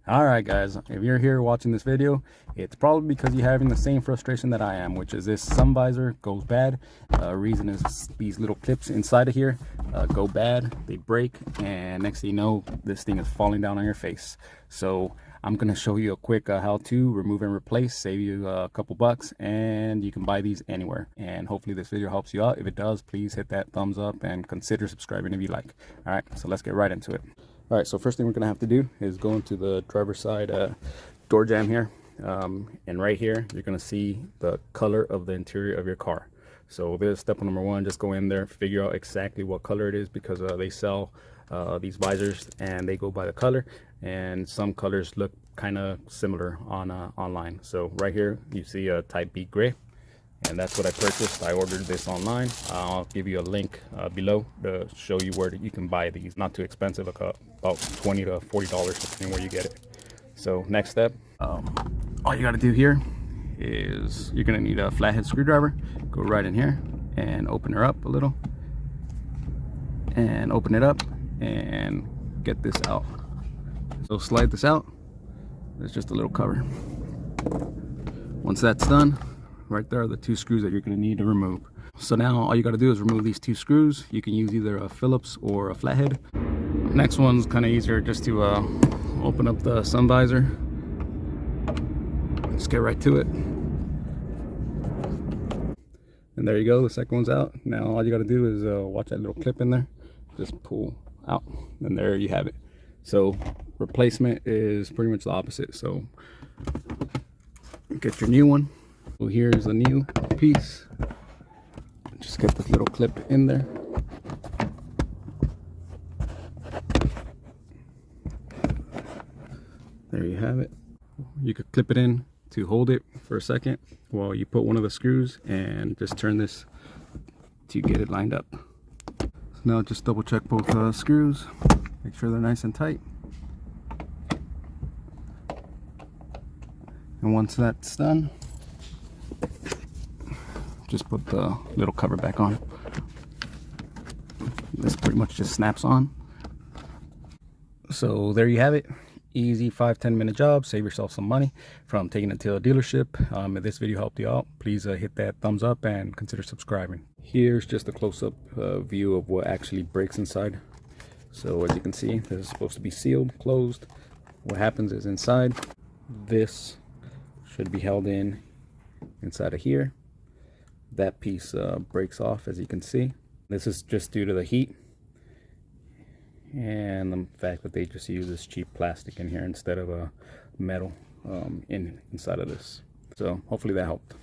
Alright guys, if you're here watching this video, it's probably because you're having the same frustration that I am, which is this sun visor goes bad. Reason is these little clips inside of here go bad, they break, and next thing you know, this thing is falling down on your face. So I'm going to show you a quick how to remove and replace, save you a couple bucks, and you can buy these anywhere. And hopefully this video helps you out. If it does, please hit that thumbs up and consider subscribing if you like. Alright, so let's get right into it. Alright, so first thing we're going to have to do is go into the driver's side door jamb here. And right here, you're going to see the color of the interior of your car. So there's step number one, just go in there, figure out exactly what color it is, because they sell these visors and they go by the color, and some colors look kind of similar on online. So right here, you see a type B gray. And that's what I purchased. I ordered this online. I'll give you a link below to show you where you can buy these. Not too expensive, about $20 to $40 depending where you get it. So next step, all you got to do here is you're going to need a flathead screwdriver. Go right in here and open her up a little, and open it up and get this out. So slide this out. There's just a little cover. Once that's done, right there are the two screws that you're going to need to remove. So now all you got to do is remove these two screws. You can use either a Phillips or a flathead. Next one's kind of easier, just to open up the sun visor. Just get right to it. And there you go, the second one's out. Now all you got to do is watch that little clip in there. Just pull out, and there you have it. So replacement is pretty much the opposite. So get your new one. So here's a new piece. Just get this little clip in there. There you have it. You could clip it in to hold it for a second while you put one of the screws, and just turn this to get it lined up. So now just double check both screws. Make sure they're nice and tight. And once that's done, just put the little cover back on. This pretty much just snaps on. So there you have it. Easy 5-10 minute job. Save yourself some money from taking it to a dealership. If this video helped you out, please hit that thumbs up and consider subscribing. Here's just a close-up view of what actually breaks inside. So as you can see, this is supposed to be sealed, closed. What happens is inside, this should be held in inside of here. That piece breaks off, as you can see. This is just due to the heat and the fact that they just use this cheap plastic in here instead of a metal inside of this. So hopefully that helped.